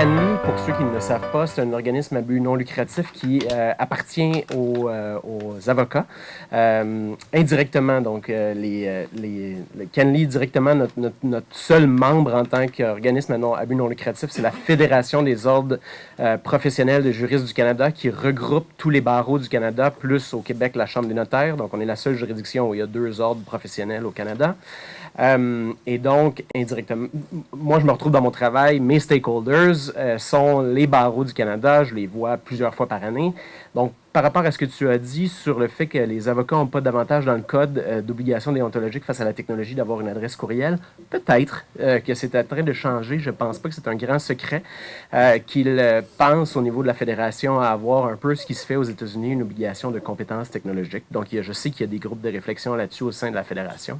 Canly, pour ceux qui ne le savent pas, c'est un organisme à but non lucratif qui appartient aux avocats indirectement. Donc, le Canly, directement, notre seul membre en tant qu'organisme à but non lucratif, c'est la Fédération des ordres professionnels de juristes du Canada qui regroupe tous les barreaux du Canada, plus au Québec, la Chambre des notaires. Donc, on est la seule juridiction où il y a 2 ordres professionnels au Canada. Et donc, indirectement, moi, je me retrouve dans mon travail. Mes stakeholders sont les barreaux du Canada. Je les vois plusieurs fois par année. Donc, par rapport à ce que tu as dit sur le fait que les avocats n'ont pas d'avantage dans le code d'obligation déontologique face à la technologie d'avoir une adresse courriel, peut-être que c'est en train de changer. Je ne pense pas que c'est un grand secret qu'ils pensent au niveau de la fédération à avoir un peu ce qui se fait aux États-Unis, une obligation de compétences technologiques. Donc, je sais qu'il y a des groupes de réflexion là-dessus au sein de la fédération.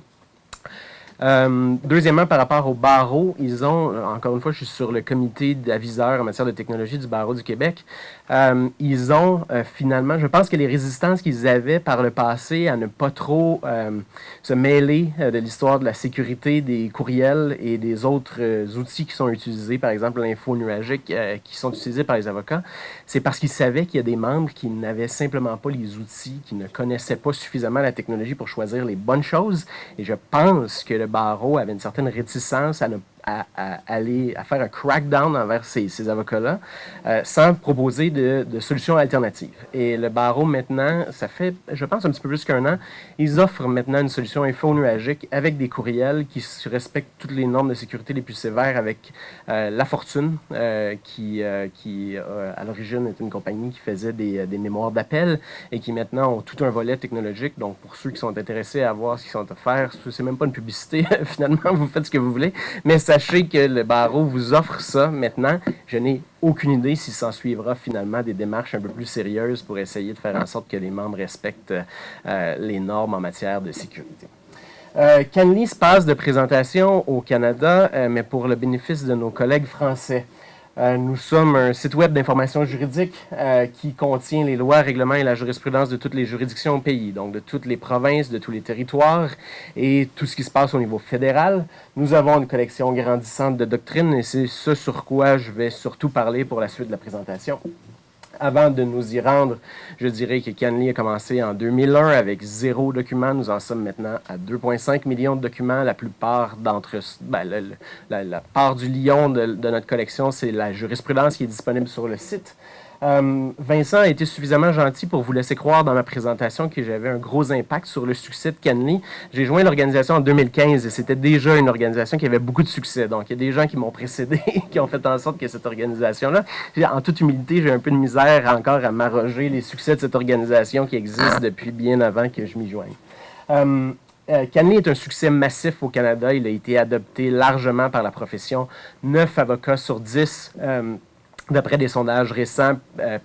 Deuxièmement, par rapport au barreau, ils ont, encore une fois, je suis sur le comité d'aviseurs en matière de technologie du barreau du Québec. Ils ont finalement, je pense que les résistances qu'ils avaient par le passé à ne pas trop se mêler de l'histoire de la sécurité des courriels et des autres outils qui sont utilisés, par exemple l'info nuagique, qui sont utilisés par les avocats, c'est parce qu'ils savaient qu'il y a des membres qui n'avaient simplement pas les outils, qui ne connaissaient pas suffisamment la technologie pour choisir les bonnes choses. Et je pense que le barreau avait une certaine réticence à faire un crackdown envers ces avocats-là sans proposer de solutions alternatives. Et le barreau, maintenant, ça fait, je pense, un petit peu plus qu'1 an, ils offrent maintenant une solution info nuagique avec des courriels qui respectent toutes les normes de sécurité les plus sévères avec La Fortune, qui à l'origine est une compagnie qui faisait des mémoires d'appel et qui maintenant ont tout un volet technologique. Donc, pour ceux qui sont intéressés à voir ce qu'ils sont offerts, c'est même pas une publicité, finalement, vous faites ce que vous voulez, mais sachez que le barreau vous offre ça maintenant. Je n'ai aucune idée si s'en suivra finalement des démarches un peu plus sérieuses pour essayer de faire en sorte que les membres respectent les normes en matière de sécurité. Canly se passe de présentation au Canada, mais pour le bénéfice de nos collègues français. Nous sommes un site web d'information juridique qui contient les lois, règlements et la jurisprudence de toutes les juridictions au pays, donc de toutes les provinces, de tous les territoires et tout ce qui se passe au niveau fédéral. Nous avons une collection grandissante de doctrines et c'est ce sur quoi je vais surtout parler pour la suite de la présentation. Avant de nous y rendre, je dirais que Canly a commencé en 2001 avec 0 document. Nous en sommes maintenant à 2,5 millions de documents. La plupart d'entre la part du lion de notre collection, c'est la jurisprudence qui est disponible sur le site. Vincent a été suffisamment gentil pour vous laisser croire dans ma présentation que j'avais un gros impact sur le succès de Canly. J'ai joint l'organisation en 2015 et c'était déjà une organisation qui avait beaucoup de succès. Donc, il y a des gens qui m'ont précédé, qui ont fait en sorte que cette organisation-là, en toute humilité, j'ai un peu de misère encore à m'arroger les succès de cette organisation qui existe depuis bien avant que je m'y joigne. Canly est un succès massif au Canada. Il a été adopté largement par la profession. 9 avocats sur 10 d'après des sondages récents,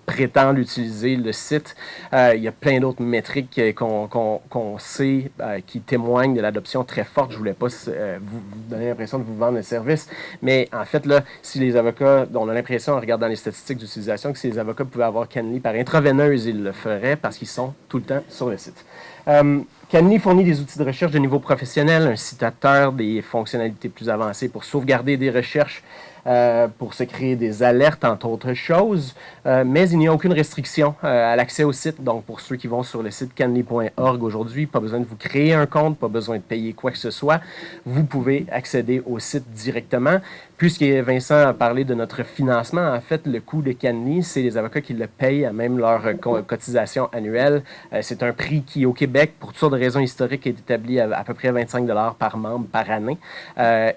prétendent utiliser le site. Il y a plein d'autres métriques qu'on sait qui témoignent de l'adoption très forte. Je ne voulais pas vous donner l'impression de vous vendre le service, mais en fait, là, si les avocats, on a l'impression en regardant les statistiques d'utilisation, que si les avocats pouvaient avoir Canly par intraveineuse, ils le feraient parce qu'ils sont tout le temps sur le site. Canly fournit des outils de recherche de niveau professionnel, un citateur, des fonctionnalités plus avancées pour sauvegarder des recherches, pour se créer des alertes, entre autres choses, mais il n'y a aucune restriction à l'accès au site. Donc, pour ceux qui vont sur le site canly.org aujourd'hui, pas besoin de vous créer un compte, pas besoin de payer quoi que ce soit. Vous pouvez accéder au site directement. Puisque Vincent a parlé de notre financement, en fait, le coût de Canly, c'est les avocats qui le payent à même leur cotisation annuelle. C'est un prix qui, au Québec, pour toutes sortes de raisons historiques, est établi à peu près 25 $ par membre par année.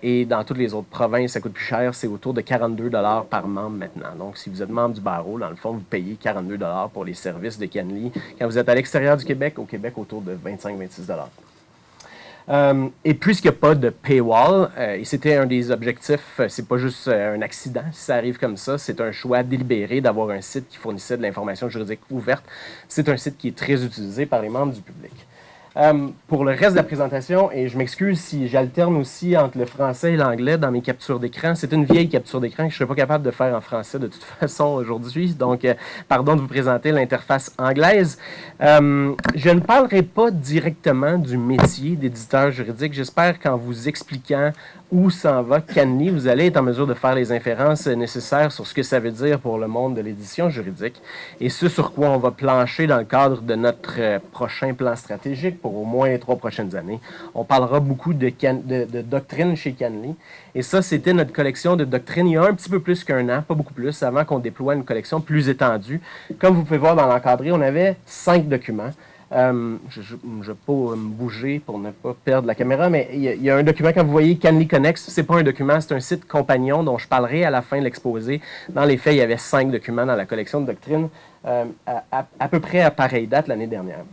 Et dans toutes les autres provinces, ça coûte plus cher, c'est autour de 42 $ par membre maintenant. Donc, si vous êtes membre du barreau, dans le fond, vous payez 42 $ pour les services de Canly. Quand vous êtes à l'extérieur du Québec, au Québec, autour de 25-26 $. Et puisqu'il n'y a pas de paywall, et c'était un des objectifs, c'est pas juste un accident, si ça arrive comme ça, c'est un choix délibéré d'avoir un site qui fournissait de l'information juridique ouverte. C'est un site qui est très utilisé par les membres du public. Pour le reste de la présentation, et je m'excuse si j'alterne aussi entre le français et l'anglais dans mes captures d'écran, c'est une vieille capture d'écran que je ne serais pas capable de faire en français de toute façon aujourd'hui, donc pardon de vous présenter l'interface anglaise. Je ne parlerai pas directement du métier d'éditeur juridique, j'espère qu'en vous expliquant où s'en va Canly, vous allez être en mesure de faire les inférences nécessaires sur ce que ça veut dire pour le monde de l'édition juridique et ce sur quoi on va plancher dans le cadre de notre prochain plan stratégique pour au moins les 3 prochaines années. On parlera beaucoup de doctrine chez Canly. Et ça, c'était notre collection de doctrines il y a un petit peu plus qu'un an, pas beaucoup plus, avant qu'on déploie une collection plus étendue. Comme vous pouvez voir dans l'encadré, on avait 5 documents. Je ne vais pas me bouger pour ne pas perdre la caméra, mais il y a un document, quand vous voyez Canly Connect, ce n'est pas un document, c'est un site compagnon dont je parlerai à la fin de l'exposé. Dans les faits, il y avait 5 documents dans la collection de doctrines à peu près à pareille date l'année dernière.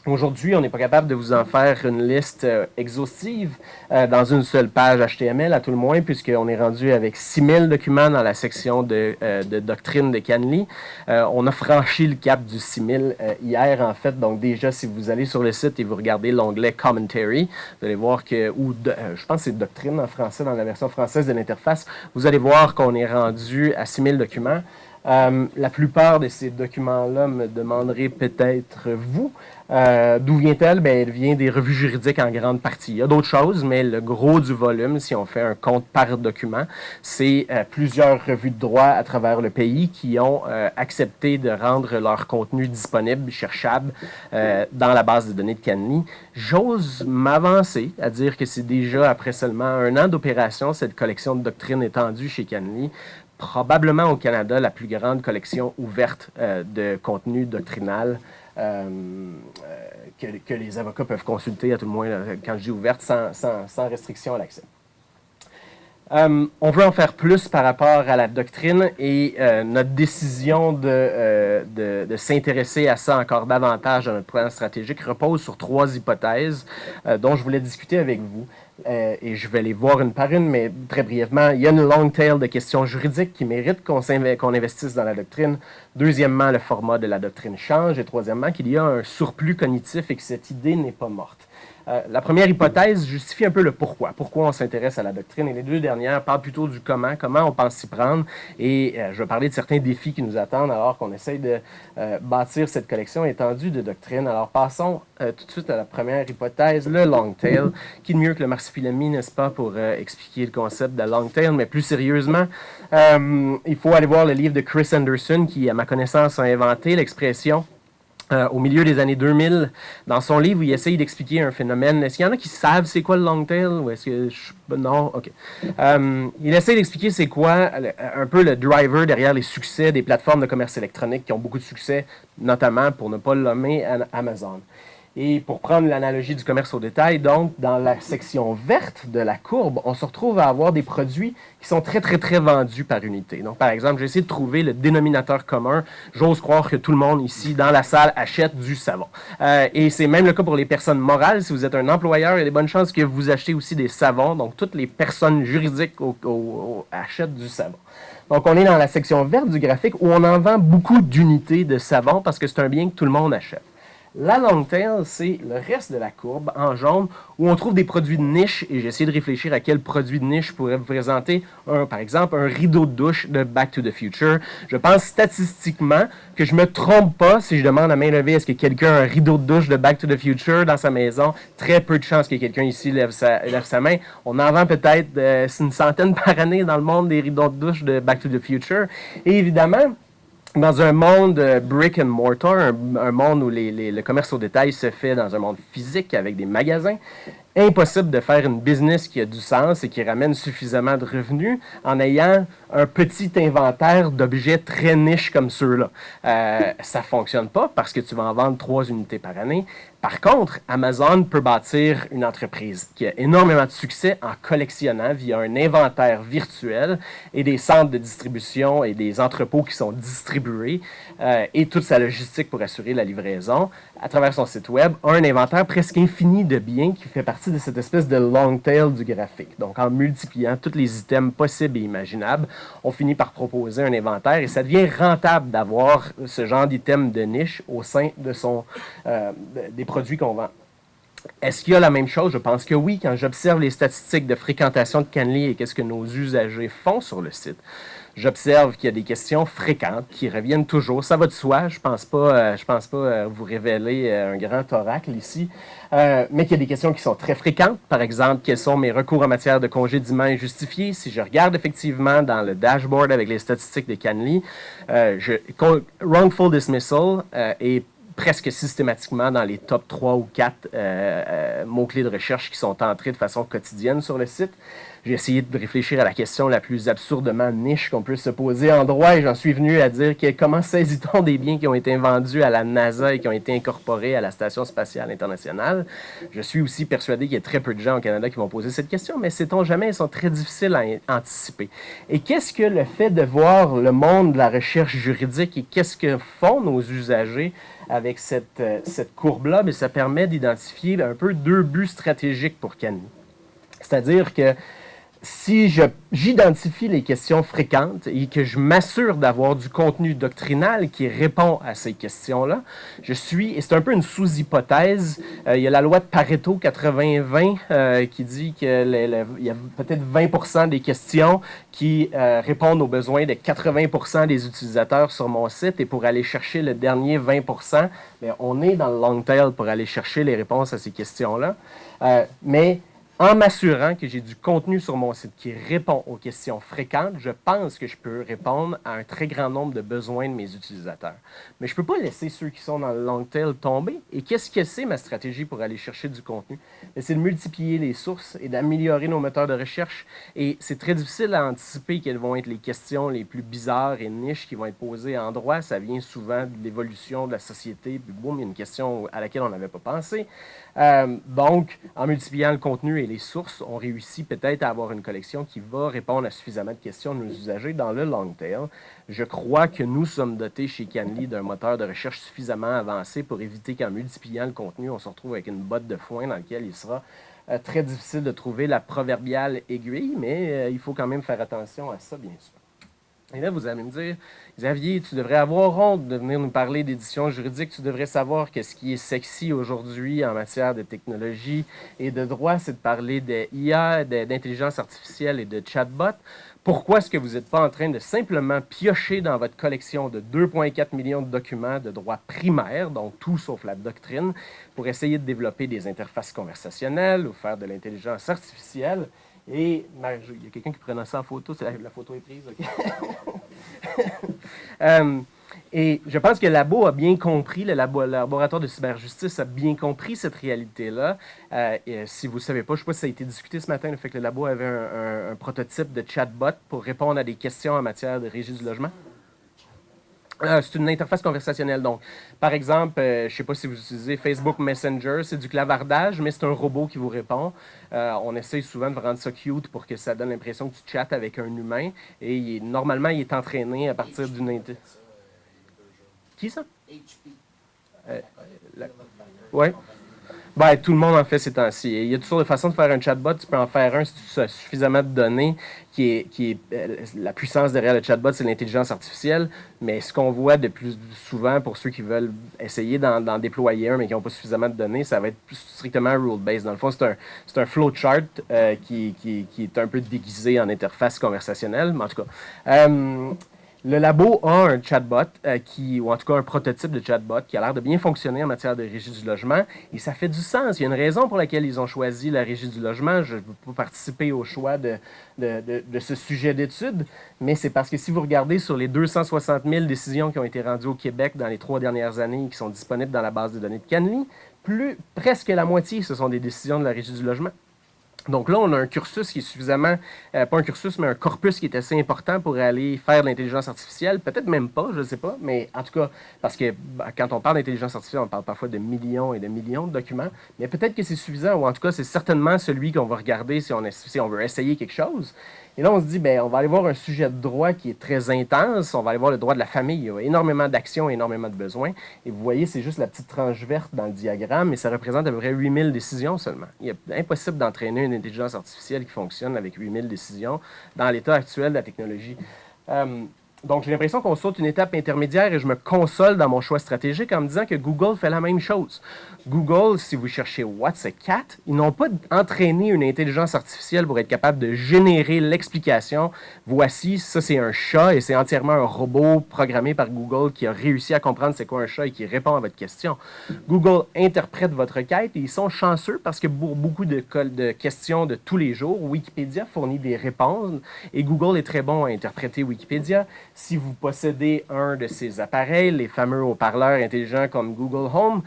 Aujourd'hui, on n'est pas capable de vous en faire une liste exhaustive dans une seule page HTML, à tout le moins, puisqu'on est rendu avec 6000 documents dans la section de doctrine de Canly. On a franchi le cap du 6000 hier, en fait. Donc déjà, si vous allez sur le site et vous regardez l'onglet Commentary, vous allez voir que, je pense que c'est doctrine en français, dans la version française de l'interface, vous allez voir qu'on est rendu à 6000 documents. La plupart de ces documents-là me demanderez peut-être vous. D'où vient-elle? Elle vient des revues juridiques en grande partie. Il y a d'autres choses, mais le gros du volume, si on fait un compte par document, c'est plusieurs revues de droit à travers le pays qui ont accepté de rendre leur contenu disponible, cherchable, dans la base de données de Canly. J'ose m'avancer à dire que c'est déjà, après seulement 1 an d'opération, cette collection de doctrines étendue chez Canly, probablement au Canada, la plus grande collection ouverte de contenu doctrinal que les avocats peuvent consulter, à tout le moins, quand je dis ouverte, sans restriction à l'accès. On veut en faire plus par rapport à la doctrine et notre décision de s'intéresser à ça encore davantage dans notre plan stratégique repose sur 3 hypothèses dont je voulais discuter avec vous. Et je vais les voir une par une, mais très brièvement, il y a une long tail de questions juridiques qui méritent qu'on investisse dans la doctrine. Deuxièmement, le format de la doctrine change. Et troisièmement, qu'il y a un surplus cognitif et que cette idée n'est pas morte. La première hypothèse justifie un peu le pourquoi. Pourquoi on s'intéresse à la doctrine. Et les 2 dernières parlent plutôt du comment on pense s'y prendre. Et je vais parler de certains défis qui nous attendent alors qu'on essaye de bâtir cette collection étendue de doctrines. Alors passons tout de suite à la première hypothèse, le long tail. Qui de mieux que le marsupilami, n'est-ce pas, pour expliquer le concept de long tail. Mais plus sérieusement, il faut aller voir le livre de Chris Anderson qui, à ma connaissance, a inventé l'expression au milieu des années 2000, dans son livre, où il essaye d'expliquer un phénomène. Est-ce qu'il y en a qui savent c'est quoi le long tail? Ou est-ce que non? OK. Il essaye d'expliquer c'est quoi un peu le driver derrière les succès des plateformes de commerce électronique qui ont beaucoup de succès, notamment, pour ne pas le nommer, Amazon. Et pour prendre l'analogie du commerce au détail, donc, dans la section verte de la courbe, on se retrouve à avoir des produits qui sont très, très, très vendus par unité. Donc, par exemple, j'ai essayé de trouver le dénominateur commun. J'ose croire que tout le monde ici, dans la salle, achète du savon. Et c'est même le cas pour les personnes morales. Si vous êtes un employeur, il y a des bonnes chances que vous achetez aussi des savons. Donc, toutes les personnes juridiques achètent du savon. Donc, on est dans la section verte du graphique où on en vend beaucoup d'unités de savon parce que c'est un bien que tout le monde achète. La long tail, c'est le reste de la courbe en jaune où on trouve des produits de niche et j'ai essayé de réfléchir à quel produit de niche je pourrais vous présenter. Par exemple, un rideau de douche de Back to the Future. Je pense statistiquement que je ne me trompe pas si je demande à main levée est-ce que quelqu'un a un rideau de douche de Back to the Future dans sa maison. Très peu de chances que quelqu'un ici lève sa main. On en vend peut-être une centaine par année dans le monde des rideaux de douche de Back to the Future. Et évidemment, dans un monde brick and mortar, un monde où le commerce au détail se fait dans un monde physique avec des magasins, impossible de faire une business qui a du sens et qui ramène suffisamment de revenus en ayant un petit inventaire d'objets très niches comme ceux-là. Ça ne fonctionne pas parce que tu vas en vendre 3 unités par année. Par contre, Amazon peut bâtir une entreprise qui a énormément de succès en collectionnant via un inventaire virtuel et des centres de distribution et des entrepôts qui sont distribués et toute sa logistique pour assurer la livraison à travers son site web, un inventaire presque infini de biens qui fait partie de cette espèce de long tail du graphique. Donc, en multipliant tous les items possibles et imaginables, on finit par proposer un inventaire et ça devient rentable d'avoir ce genre d'item de niche au sein de des produits qu'on vend. Est-ce qu'il y a la même chose? Je pense que oui. Quand j'observe les statistiques de fréquentation de Canly et qu'est-ce que nos usagers font sur le site, j'observe qu'il y a des questions fréquentes qui reviennent toujours. Ça va de soi, je pense pas vous révéler un grand oracle ici, mais qu'il y a des questions qui sont très fréquentes. Par exemple, quels sont mes recours en matière de congédiement injustifié? Si je regarde effectivement dans le dashboard avec les statistiques de Canly, wrongful dismissal est presque systématiquement dans les top 3 ou 4 mots-clés de recherche qui sont entrés de façon quotidienne sur le site. J'ai essayé de réfléchir à la question la plus absurdement niche qu'on peut se poser en droit et j'en suis venu à dire que comment saisit-on des biens qui ont été vendus à la NASA et qui ont été incorporés à la Station spatiale internationale? Je suis aussi persuadé qu'il y a très peu de gens au Canada qui vont poser cette question, mais sait-on jamais, elles sont très difficiles à anticiper. Et qu'est-ce que le fait de voir le monde de la recherche juridique et qu'est-ce que font nos usagers avec cette courbe-là? Mais ça permet d'identifier un peu deux buts stratégiques pour Canly. C'est-à-dire que si j'identifie les questions fréquentes et que je m'assure d'avoir du contenu doctrinal qui répond à ces questions-là, et c'est un peu une sous-hypothèse, il y a la loi de Pareto 80-20 qui dit qu'il y a peut-être 20% des questions qui répondent aux besoins de 80% des utilisateurs sur mon site et pour aller chercher le dernier 20%, bien, on est dans le long tail pour aller chercher les réponses à ces questions-là. Mais en m'assurant que j'ai du contenu sur mon site qui répond aux questions fréquentes, je pense que je peux répondre à un très grand nombre de besoins de mes utilisateurs. Mais je ne peux pas laisser ceux qui sont dans le long tail tomber. Et qu'est-ce que c'est ma stratégie pour aller chercher du contenu? C'est de multiplier les sources et d'améliorer nos moteurs de recherche. Et c'est très difficile à anticiper quelles vont être les questions les plus bizarres et niches qui vont être posées en droit. Ça vient souvent de l'évolution de la société. Puis boum, il y a une question à laquelle on n'avait pas pensé. Donc, en multipliant le contenu et les sources, on réussit peut-être à avoir une collection qui va répondre à suffisamment de questions de nos usagers dans le long tail. Je crois que nous sommes dotés chez Canly d'un moteur de recherche suffisamment avancé pour éviter qu'en multipliant le contenu, on se retrouve avec une botte de foin dans laquelle il sera très difficile de trouver la proverbiale aiguille, mais il faut quand même faire attention à ça, bien sûr. Et là, vous allez me dire, Xavier, tu devrais avoir honte de venir nous parler d'édition juridique. Tu devrais savoir que ce qui est sexy aujourd'hui en matière de technologie et de droit, c'est de parler d'IA, d'intelligence artificielle et de chatbot. Pourquoi est-ce que vous n'êtes pas en train de simplement piocher dans votre collection de 2,4 millions de documents de droit primaire, donc tout sauf la doctrine, pour essayer de développer des interfaces conversationnelles ou faire de l'intelligence artificielle? Et il y a quelqu'un qui prenait ça en photo, la photo est prise, OK? Et je pense que le labo a bien compris, le laboratoire de cyberjustice a bien compris cette réalité-là. Si vous ne savez pas, je ne sais pas si ça a été discuté ce matin, le fait que le labo avait un prototype de chatbot pour répondre à des questions en matière de régie du logement. C'est une interface conversationnelle. Donc, par exemple, je ne sais pas si vous utilisez Facebook Messenger, c'est du clavardage, mais c'est un robot qui vous répond. On essaye souvent de rendre ça cute pour que ça donne l'impression que tu chattes avec un humain. Et normalement, il est entraîné à partir d'une... Qui ça? HP. Oui. Ben, tout le monde en fait ces temps-ci. Il y a toutes sortes de façons de faire un chatbot. Tu peux en faire un si tu as suffisamment de données. La puissance derrière le chatbot, c'est l'intelligence artificielle. Mais ce qu'on voit de plus souvent pour ceux qui veulent essayer d'en déployer un mais qui n'ont pas suffisamment de données, ça va être strictement rule-based. Dans le fond, c'est un flowchart qui est un peu déguisé en interface conversationnelle. Mais en tout cas... le labo a un chatbot, ou en tout cas un prototype de chatbot qui a l'air de bien fonctionner en matière de régie du logement. Et ça fait du sens. Il y a une raison pour laquelle ils ont choisi la régie du logement. Je ne peux pas participer au choix de ce sujet d'étude, mais c'est parce que si vous regardez sur les 260 000 décisions qui ont été rendues au Québec dans les 3 dernières années et qui sont disponibles dans la base de données de Canly, presque la moitié, ce sont des décisions de la régie du logement. Donc là, on a un cursus qui est suffisamment, pas un cursus, mais un corpus qui est assez important pour aller faire de l'intelligence artificielle. Peut-être même pas, je ne sais pas, mais en tout cas, parce que quand on parle d'intelligence artificielle, on parle parfois de millions et de millions de documents, mais peut-être que c'est suffisant, ou en tout cas, c'est certainement celui qu'on va regarder si on veut essayer quelque chose. Et là, on se dit, bien, on va aller voir un sujet de droit qui est très intense. On va aller voir le droit de la famille. Il y a énormément d'actions, énormément de besoins. Et vous voyez, c'est juste la petite tranche verte dans le diagramme, mais ça représente à peu près 8000 décisions seulement. Il est impossible d'entraîner une intelligence artificielle qui fonctionne avec 8000 décisions dans l'état actuel de la technologie. Donc, j'ai l'impression qu'on saute une étape intermédiaire et je me console dans mon choix stratégique en me disant que Google fait la même chose. Google, si vous cherchez What's a Cat, ils n'ont pas entraîné une intelligence artificielle pour être capable de générer l'explication. Voici, ça c'est un chat et c'est entièrement un robot programmé par Google qui a réussi à comprendre c'est quoi un chat et qui répond à votre question. Google interprète votre requête et ils sont chanceux parce que pour beaucoup de questions de tous les jours, Wikipédia fournit des réponses et Google est très bon à interpréter Wikipédia. Si vous possédez un de ces appareils, les fameux haut-parleurs intelligents comme Google Home,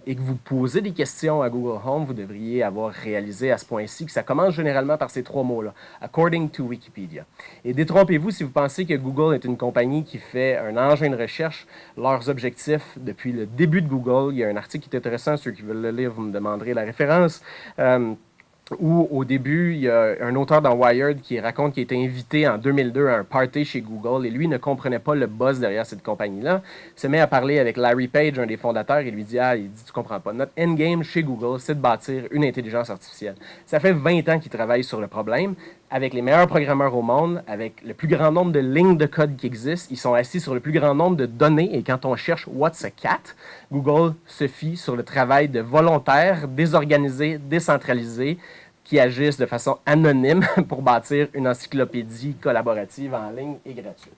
et que vous posez des questions à Google Home, vous devriez avoir réalisé à ce point-ci que ça commence généralement par ces trois mots-là, according to Wikipedia. Et détrompez-vous si vous pensez que Google est une compagnie qui fait un engin de recherche. Leurs objectifs depuis le début de Google, il y a un article qui est intéressant, ceux qui veulent le lire, vous me demanderez la référence. Où au début, il y a un auteur dans Wired qui raconte qu'il a été invité en 2002 à un party chez Google et lui ne comprenait pas le buzz derrière cette compagnie-là. Il se met à parler avec Larry Page, un des fondateurs, et lui dit « Ah, il dit, tu comprends pas. Notre endgame chez Google, c'est de bâtir une intelligence artificielle. » Ça fait 20 ans qu'il travaille sur le problème, avec les meilleurs programmeurs au monde, avec le plus grand nombre de lignes de code qui existent. Ils sont assis sur le plus grand nombre de données et quand on cherche « What's a cat ?», Google se fie sur le travail de volontaires, désorganisés, décentralisés, qui agissent de façon anonyme pour bâtir une encyclopédie collaborative en ligne et gratuite.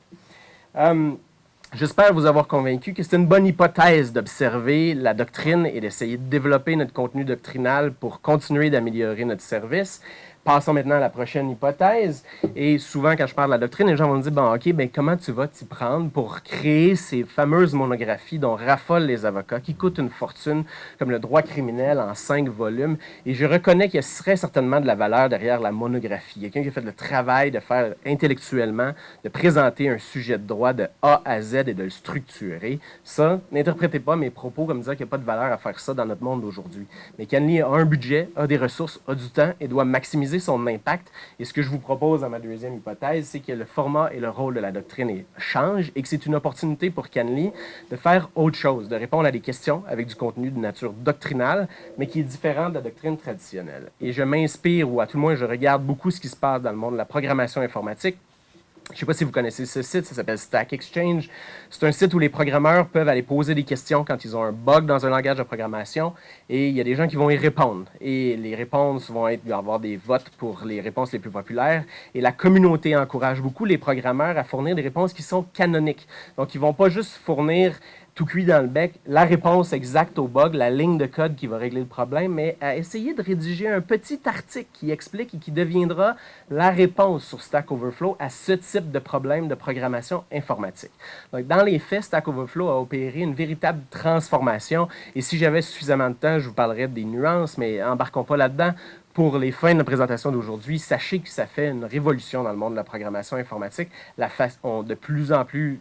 J'espère vous avoir convaincu que c'est une bonne hypothèse d'observer la doctrine et d'essayer de développer notre contenu doctrinal pour continuer d'améliorer notre service. Passons maintenant à la prochaine hypothèse. Et souvent, quand je parle de la doctrine, les gens vont me dire, bon, OK, ben, comment tu vas t'y prendre pour créer ces fameuses monographies dont raffolent les avocats, qui coûtent une fortune, comme le droit criminel en 5 volumes. Et je reconnais qu'il y serait certainement de la valeur derrière la monographie. Quelqu'un qui a fait le travail de faire intellectuellement, de présenter un sujet de droit de A à Z et de le structurer. Ça, n'interprétez pas mes propos comme disant qu'il n'y a pas de valeur à faire ça dans notre monde d'aujourd'hui. Mais Canly a un budget, a des ressources, a du temps et doit maximiser son impact. Et ce que je vous propose dans ma deuxième hypothèse, c'est que le format et le rôle de la doctrine changent et que c'est une opportunité pour Canly de faire autre chose, de répondre à des questions avec du contenu de nature doctrinale, mais qui est différent de la doctrine traditionnelle. Et je m'inspire, ou à tout le moins je regarde beaucoup ce qui se passe dans le monde de la programmation informatique. Je ne sais pas si vous connaissez ce site, ça s'appelle Stack Exchange. C'est un site où les programmeurs peuvent aller poser des questions quand ils ont un bug dans un langage de programmation et il y a des gens qui vont y répondre. Et les réponses vont être, il va y avoir des votes pour les réponses les plus populaires et la communauté encourage beaucoup les programmeurs à fournir des réponses qui sont canoniques. Donc, ils ne vont pas juste fournir tout cuit dans le bec, la réponse exacte au bug, la ligne de code qui va régler le problème, mais à essayer de rédiger un petit article qui explique et qui deviendra la réponse sur Stack Overflow à ce type de problème de programmation informatique. Donc, dans les faits, Stack Overflow a opéré une véritable transformation et si j'avais suffisamment de temps, je vous parlerais des nuances, mais embarquons pas là-dedans. Pour les fins de la présentation d'aujourd'hui, sachez que ça fait une révolution dans le monde de la programmation informatique. De plus en plus,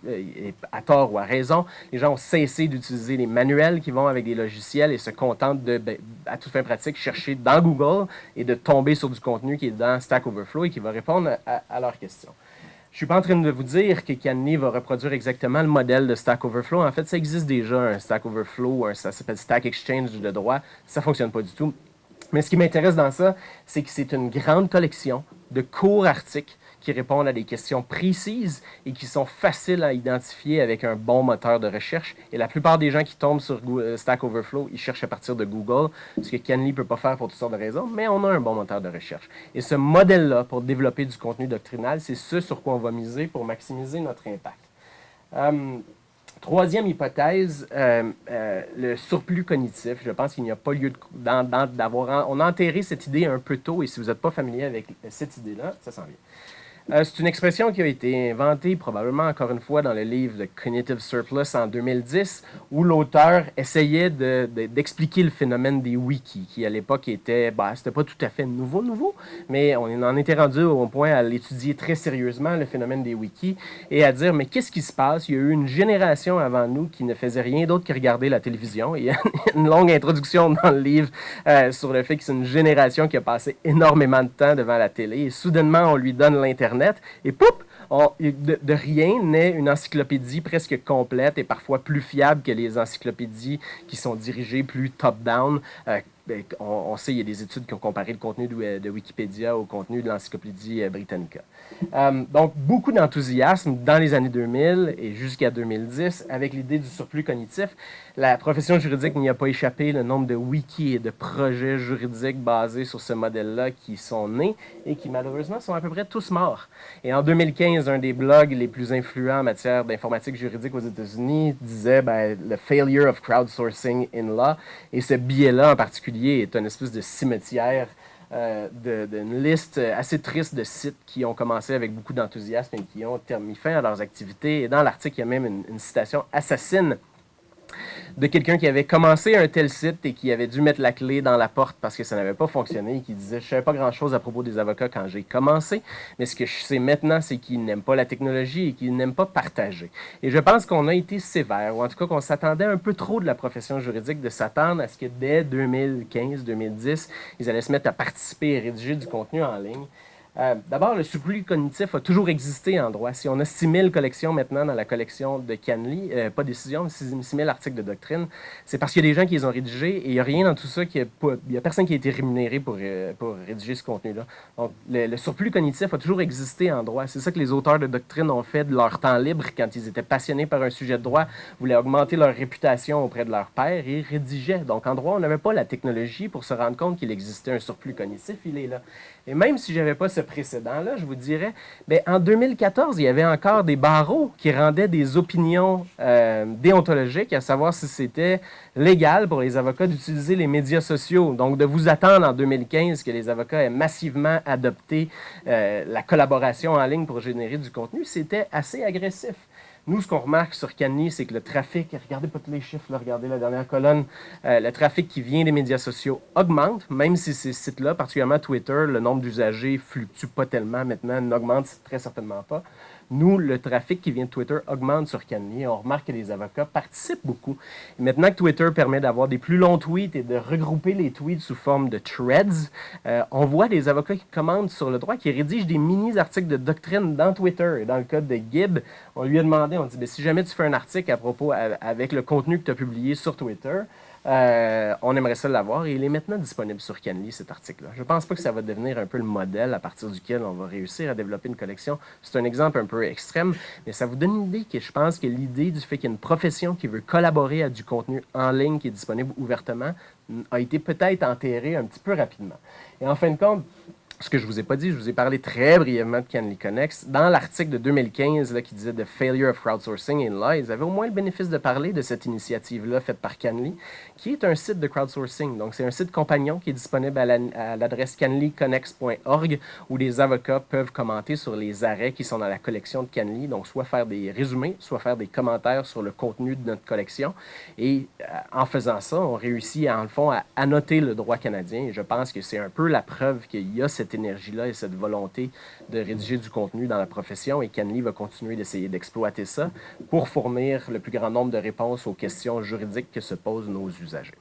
à tort ou à raison, les gens ont cessé d'utiliser les manuels qui vont avec des logiciels et se contentent de, à toute fin pratique, chercher dans Google et de tomber sur du contenu qui est dans Stack Overflow et qui va répondre à leurs questions. Je ne suis pas en train de vous dire que Canly va reproduire exactement le modèle de Stack Overflow. En fait, ça existe déjà, un Stack Overflow, ça s'appelle Stack Exchange de droit. Ça ne fonctionne pas du tout. Mais ce qui m'intéresse dans ça, c'est que c'est une grande collection de courts articles qui répondent à des questions précises et qui sont faciles à identifier avec un bon moteur de recherche. Et la plupart des gens qui tombent sur Stack Overflow, ils cherchent à partir de Google, ce que Canly ne peut pas faire pour toutes sortes de raisons, mais on a un bon moteur de recherche. Et ce modèle-là, pour développer du contenu doctrinal, c'est ce sur quoi on va miser pour maximiser notre impact. Troisième hypothèse, le surplus cognitif. Je pense qu'il n'y a pas lieu d'avoir... On a enterré cette idée un peu tôt, et si vous n'êtes pas familier avec cette idée-là, ça s'en vient. C'est une expression qui a été inventée probablement encore une fois dans le livre de Cognitive Surplus en 2010, où l'auteur essayait d'expliquer le phénomène des wikis, qui à l'époque était, c'était pas tout à fait nouveau, mais on en était rendu au point à l'étudier très sérieusement, le phénomène des wikis, et à dire, mais qu'est-ce qui se passe? Il y a eu une génération avant nous qui ne faisait rien d'autre que regarder la télévision, et il y a une longue introduction dans le livre sur le fait que c'est une génération qui a passé énormément de temps devant la télé, et soudainement on lui donne l'Internet, et poup, de rien naît une encyclopédie presque complète et parfois plus fiable que les encyclopédies qui sont dirigées plus top-down, on sait, il y a des études qui ont comparé le contenu de Wikipédia au contenu de l'Encyclopédie Britannica. Donc, beaucoup d'enthousiasme dans les années 2000 et jusqu'à 2010 avec l'idée du surplus cognitif. La profession juridique n'y a pas échappé. Le nombre de wikis et de projets juridiques basés sur ce modèle-là qui sont nés et qui, malheureusement, sont à peu près tous morts. Et en 2015, un des blogs les plus influents en matière d'informatique juridique aux États-Unis disait le failure of crowdsourcing in law. Et ce biais-là en particulier est une espèce de cimetière d'une liste assez triste de sites qui ont commencé avec beaucoup d'enthousiasme et qui ont mis fin à leurs activités. Et dans l'article, il y a même une citation assassine de quelqu'un qui avait commencé un tel site et qui avait dû mettre la clé dans la porte parce que ça n'avait pas fonctionné et qui disait « Je ne savais pas grand-chose à propos des avocats quand j'ai commencé, mais ce que je sais maintenant, c'est qu'ils n'aiment pas la technologie et qu'ils n'aiment pas partager. » Et je pense qu'on a été sévère, ou en tout cas qu'on s'attendait un peu trop de la profession juridique de s'attendre à ce que dès 2015-2010, ils allaient se mettre à participer et rédiger du contenu en ligne. D'abord, le surplus cognitif a toujours existé en droit. Si on a 6000 collections maintenant dans la collection de Canly, pas décision, mais 6000 articles de doctrine, c'est parce qu'il y a des gens qui les ont rédigés et il n'y a rien dans tout ça, il n'y a personne qui a été rémunéré pour rédiger ce contenu-là. Donc, le surplus cognitif a toujours existé en droit. C'est ça que les auteurs de doctrine ont fait de leur temps libre quand ils étaient passionnés par un sujet de droit, voulaient augmenter leur réputation auprès de leurs pairs et rédigeaient. Donc, en droit, on n'avait pas la technologie pour se rendre compte qu'il existait un surplus cognitif, il est là. Et même si je n'avais pas ce précédent-là, je vous dirais, bien, en 2014, il y avait encore des barreaux qui rendaient des opinions déontologiques, à savoir si c'était légal pour les avocats d'utiliser les médias sociaux. Donc, de vous attendre en 2015 que les avocats aient massivement adopté la collaboration en ligne pour générer du contenu, c'était assez agressif. Nous, ce qu'on remarque sur Canly, c'est que le trafic, regardez pas tous les chiffres, là, regardez la dernière colonne, le trafic qui vient des médias sociaux augmente, même si ces sites-là, particulièrement Twitter, le nombre d'usagers fluctue pas tellement maintenant, n'augmente très certainement pas. Nous, le trafic qui vient de Twitter augmente sur Canly. On remarque que les avocats participent beaucoup. Et maintenant que Twitter permet d'avoir des plus longs tweets et de regrouper les tweets sous forme de threads, on voit des avocats qui commentent sur le droit, qui rédigent des mini-articles de doctrine dans Twitter. Et dans le cas de Gibb, on lui a demandé, on dit, si jamais tu fais un article à propos avec le contenu que tu as publié sur Twitter, on aimerait ça l'avoir et il est maintenant disponible sur Canly, cet article-là. Je ne pense pas que ça va devenir un peu le modèle à partir duquel on va réussir à développer une collection. C'est un exemple un peu extrême, mais ça vous donne une idée que je pense que l'idée du fait qu'il y a une profession qui veut collaborer à du contenu en ligne qui est disponible ouvertement a été peut-être enterrée un petit peu rapidement. Et en fin de compte, ce que je ne vous ai pas dit, je vous ai parlé très brièvement de Canly Connex. Dans l'article de 2015 là, qui disait « The failure of crowdsourcing in law », ils avaient au moins le bénéfice de parler de cette initiative-là faite par Canly, qui est un site de crowdsourcing. Donc, c'est un site compagnon qui est disponible à l'adresse canlyconnex.org où les avocats peuvent commenter sur les arrêts qui sont dans la collection de Canly, donc soit faire des résumés, soit faire des commentaires sur le contenu de notre collection. Et en faisant ça, on réussit, en le fond, à annoter le droit canadien. Et je pense que c'est un peu la preuve qu'il y a cette énergie-là et cette volonté de rédiger du contenu dans la profession et Canly va continuer d'essayer d'exploiter ça pour fournir le plus grand nombre de réponses aux questions juridiques que se posent nos usagers.